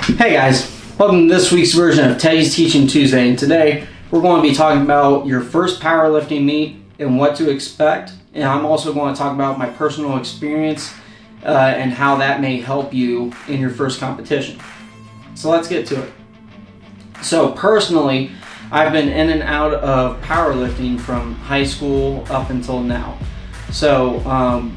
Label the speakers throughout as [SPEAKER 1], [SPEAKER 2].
[SPEAKER 1] Hey guys, welcome to this week's version of Teddy's Teaching Tuesday, and today we're going to be talking about your first powerlifting meet and what to expect, and I'm also going to talk about my personal experience and how that may help you in your first competition. So let's get to it. So personally, I've been in and out of powerlifting from high school up until now. So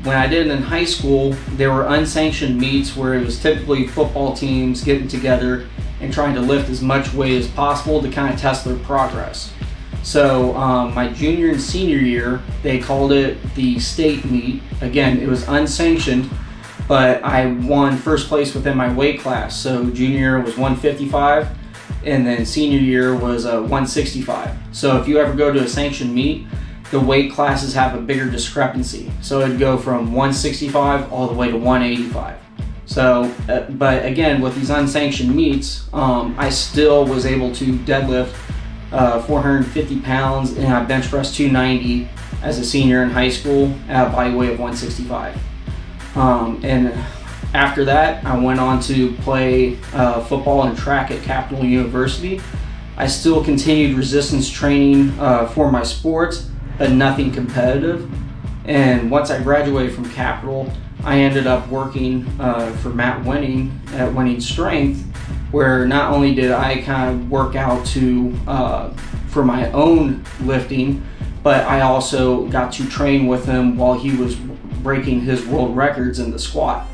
[SPEAKER 1] when I did it in high school, there were unsanctioned meets where it was typically football teams getting together and trying to lift as much weight as possible to kind of test their progress. So my junior and senior year, they called it the state meet. Again, it was unsanctioned, but I won first place within my weight class. So junior year was 155, and then senior year was 165. So if you ever go to a sanctioned meet, the weight classes have a bigger discrepancy. So it'd go from 165 all the way to 185. So, but again, with these unsanctioned meets, I still was able to deadlift 450 pounds, and I bench pressed 290 as a senior in high school at a body weight of 165. And after that, I went on to play football and track at Capital University. I still continued resistance training for my sports, but nothing competitive. And once I graduated from Capital, I ended up working for Matt Winning at Winning Strength, where not only did I kind of work out to for my own lifting, but I also got to train with him while he was breaking his world records in the squat.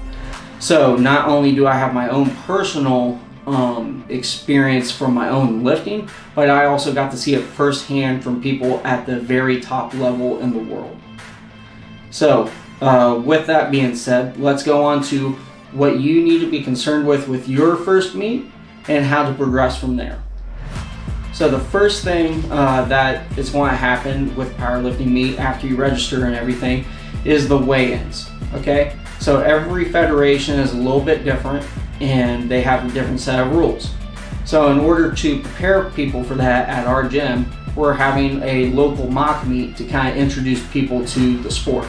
[SPEAKER 1] So not only do I have my own personal experience from my own lifting, but I also got to see it firsthand from people at the very top level in the world. So with that being said, let's go on to what you need to be concerned with your first meet and how to progress from there. So the first thing that is going to happen with powerlifting meet after you register and everything is the weigh-ins. Okay, so every federation is a little bit different, and they have a different set of rules. So in order to prepare people for that at our gym, we're having a local mock meet to kind of introduce people to the sport.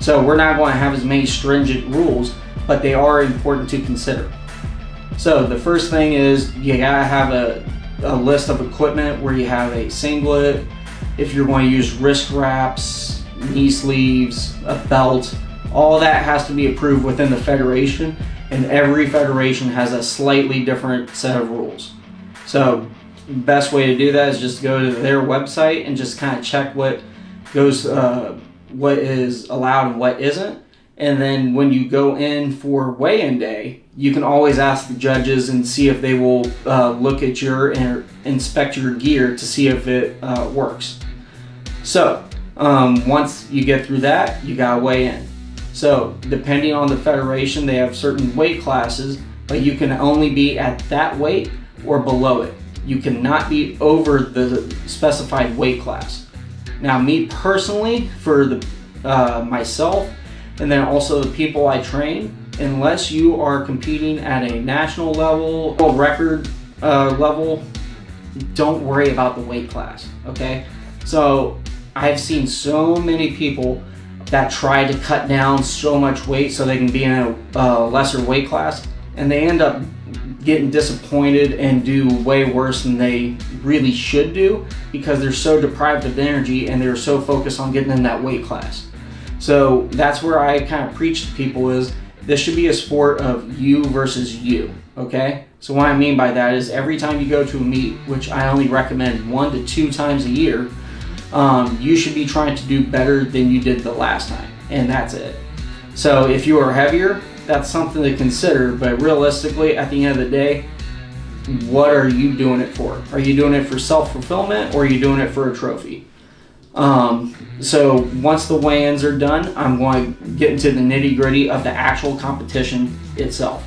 [SPEAKER 1] So we're not going to have as many stringent rules, but they are important to consider. So the first thing is you gotta have a list of equipment where you have a singlet, if you're going to use wrist wraps, knee sleeves, a belt, all that has to be approved within the federation, and every federation has a slightly different set of rules. So the best way to do that is just go to their website and just kind of check what goes, what is allowed and what isn't. And then when you go in for weigh-in day, you can always ask the judges and see if they will look at your and inspect your gear to see if it works. So once you get through that, you gotta weigh in. So depending on the federation, they have certain weight classes, but you can only be at that weight or below it. You cannot be over the specified weight class. Now me personally, for the myself, and then also the people I train, unless you are competing at a national level or record level, don't worry about the weight class, okay? So I've seen so many people that try to cut down so much weight so they can be in a lesser weight class, and they end up getting disappointed and do way worse than they really should do because they're so deprived of energy and they're so focused on getting in that weight class. So that's where I kind of preach to people is this should be a sport of you versus you, okay? So what I mean by that is every time you go to a meet, which I only recommend 1 to 2 times a year, you should be trying to do better than you did the last time, and that's it. So if you are heavier, that's something to consider, but realistically, at the end of the day, what are you doing it for? Are you doing it for self-fulfillment, or are you doing it for a trophy? So once the weigh-ins are done, I'm going to get into the nitty-gritty of the actual competition itself.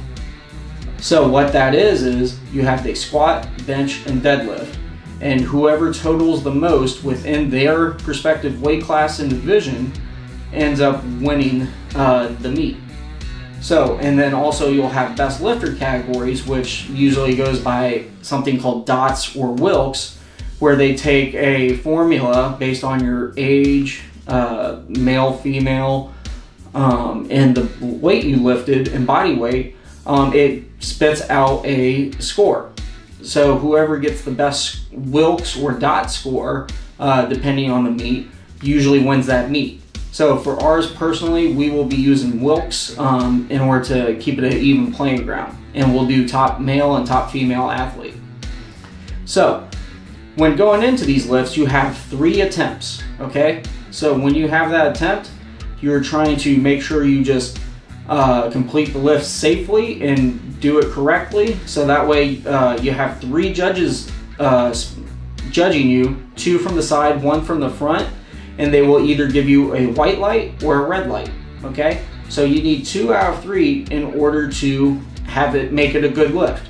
[SPEAKER 1] So what that is you have the squat, bench, and deadlift. And whoever totals the most within their respective weight class and division ends up winning the meet. So, and then also you'll have best lifter categories, which usually goes by something called DOTS or Wilks, where they take a formula based on your age, male, female, and the weight you lifted and body weight it spits out a score. So whoever gets the best Wilks or dot score, depending on the meet, usually wins that meet. So for ours personally, we will be using Wilks in order to keep it an even playing ground. And we'll do top male and top female athlete. So when going into these lifts, you have 3 attempts, okay? So when you have that attempt, you're trying to make sure you just complete the lift safely and do it correctly. So that way you have 3 judges judging you, 2 from the side, 1 from the front, and they will either give you a white light or a red light, okay? So you need 2 out of 3 in order to have it, make it a good lift.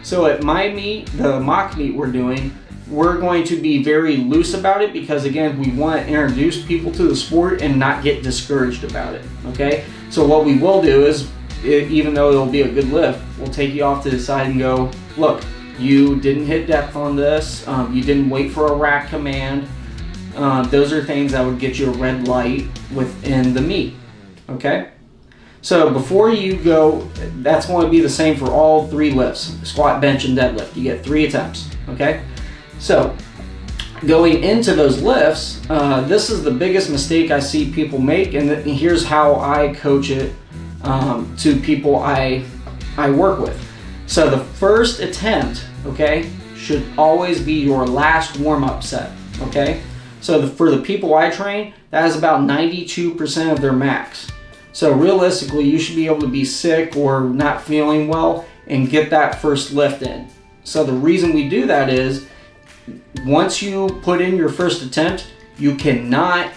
[SPEAKER 1] So at my meet, the mock meet we're doing, we're going to be very loose about it because again, we want to introduce people to the sport and not get discouraged about it, okay? So what we will do is, even though it'll be a good lift, we'll take you off to the side and go, look, you didn't hit depth on this, you didn't wait for a rack command. Those are things that would get you a red light within the meet, okay? So before you go, that's going to be the same for all 3 lifts, squat, bench, and deadlift. You get 3 attempts, okay? So going into those lifts, this is the biggest mistake I see people make, and here's how I coach it to people I work with. So the first attempt, okay, should always be your last warm-up set, okay? So for the people I train, that is about 92% of their max. So realistically, you should be able to be sick or not feeling well and get that first lift in. So the reason we do that is, once you put in your first attempt, you cannot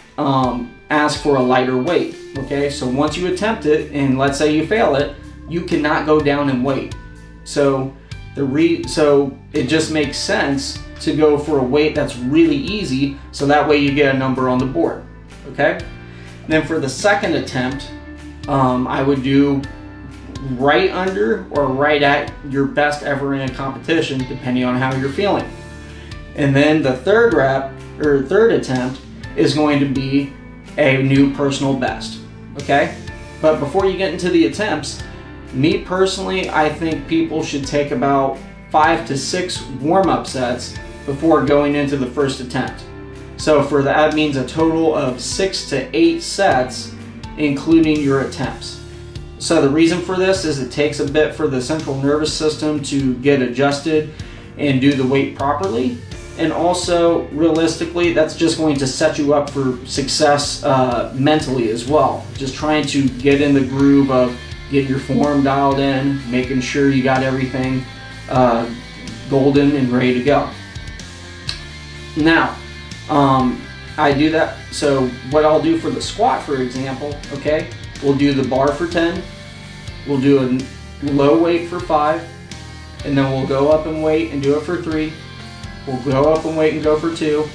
[SPEAKER 1] ask for a lighter weight, okay? So once you attempt it, and let's say you fail it, you cannot go down in weight. So it just makes sense to go for a weight that's really easy, so that way you get a number on the board, okay? And then for the second attempt, I would do right under or right at your best ever in a competition, depending on how you're feeling. And then the third rep, or third attempt, is going to be a new personal best, okay? But before you get into the attempts, me personally, I think people should take about 5 to 6 warm-up sets before going into the first attempt. So for that means a total of 6 to 8 sets, including your attempts. So the reason for this is it takes a bit for the central nervous system to get adjusted and do the weight properly. And also, realistically, that's just going to set you up for success mentally as well. Just trying to get in the groove of getting your form dialed in, making sure you got everything golden and ready to go. Now, I do that. So what I'll do for the squat, for example, okay, we'll do the bar for 10, we'll do a low weight for 5, and then we'll go up and weight and do it for 3. We'll go up and weight and go for 2.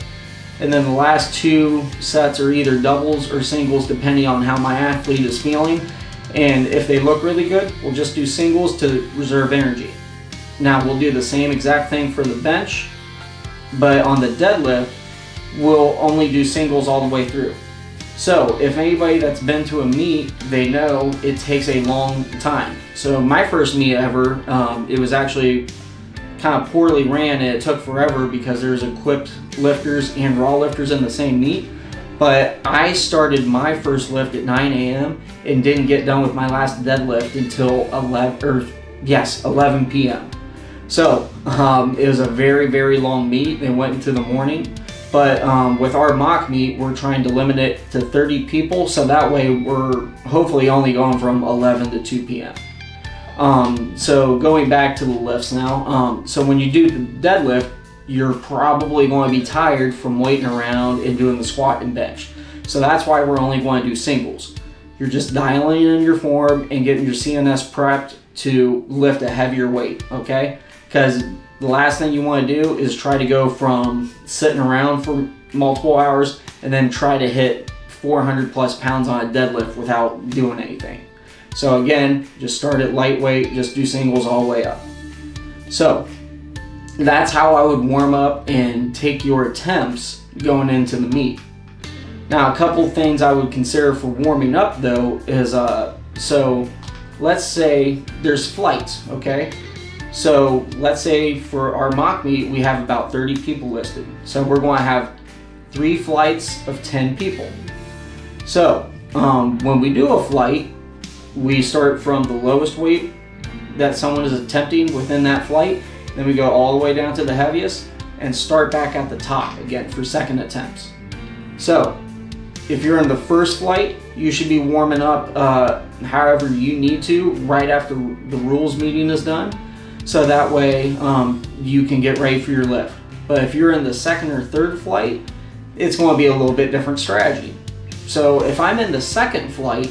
[SPEAKER 1] And then the last 2 sets are either doubles or singles, depending on how my athlete is feeling. And if they look really good, we'll just do singles to reserve energy. Now we'll do the same exact thing for the bench, but on the deadlift, we'll only do singles all the way through. So if anybody that's been to a meet, they know it takes a long time. So my first meet ever, it was actually kind of poorly ran, and it took forever because there's equipped lifters and raw lifters in the same meet. But I started my first lift at 9 a.m. and didn't get done with my last deadlift until 11 p.m. So it was a very, very long meet. It went into the morning. But with our mock meet, we're trying to limit it to 30 people, so that way we're hopefully only going from 11 to 2 p.m. So going back to the lifts now, so when you do the deadlift, you're probably going to be tired from waiting around and doing the squat and bench. So that's why we're only going to do singles. You're just dialing in your form and getting your CNS prepped to lift a heavier weight, okay? Because the last thing you want to do is try to go from sitting around for multiple hours and then try to hit 400 plus pounds on a deadlift without doing anything. So again, just start at lightweight, just do singles all the way up. So that's how I would warm up and take your attempts going into the meet. Now, a couple things I would consider for warming up though is, so let's say there's flights, okay? So let's say for our mock meet, we have about 30 people listed. So we're going to have 3 flights of 10 people. So when we do a flight, we start from the lowest weight that someone is attempting within that flight, then we go all the way down to the heaviest and start back at the top again for second attempts. So if you're in the first flight, you should be warming up however you need to right after the rules meeting is done, so that way you can get ready for your lift. But if you're in the second or third flight, it's going to be a little bit different strategy. So if I'm in the second flight,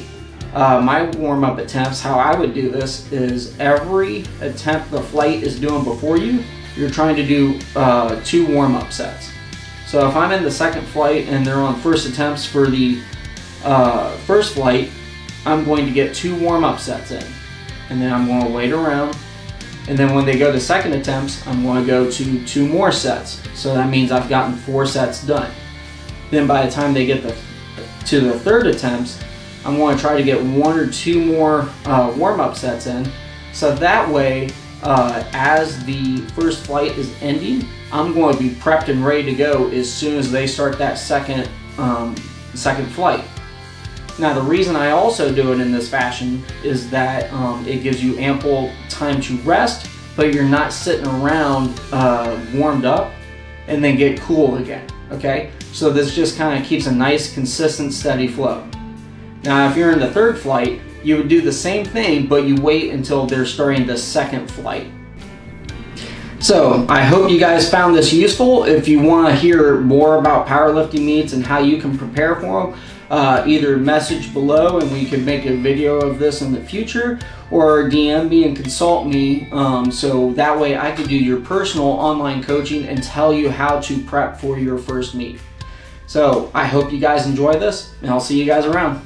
[SPEAKER 1] my warm-up attempts, how I would do this is every attempt the flight is doing before you, you're trying to do 2 warm-up sets. So if I'm in the second flight and they're on first attempts for the first flight, I'm going to get 2 warm-up sets in, and then I'm going to wait around, and then when they go to second attempts, I'm going to go to 2 more sets. So that means I've gotten 4 sets done. Then by the time they get to the third attempts, I'm going to try to get 1 or 2 more warm-up sets in, so that way as the first flight is ending, I'm going to be prepped and ready to go as soon as they start that second flight. Now the reason I also do it in this fashion is that it gives you ample time to rest, but you're not sitting around warmed up and then get cool again, okay? So this just kind of keeps a nice, consistent, steady flow. Now if you're in the third flight, you would do the same thing, but you wait until they're starting the second flight. So I hope you guys found this useful. If you want to hear more about powerlifting meets and how you can prepare for them, either message below and we can make a video of this in the future, or DM me and consult me so that way I can do your personal online coaching and tell you how to prep for your first meet. So I hope you guys enjoy this, and I'll see you guys around.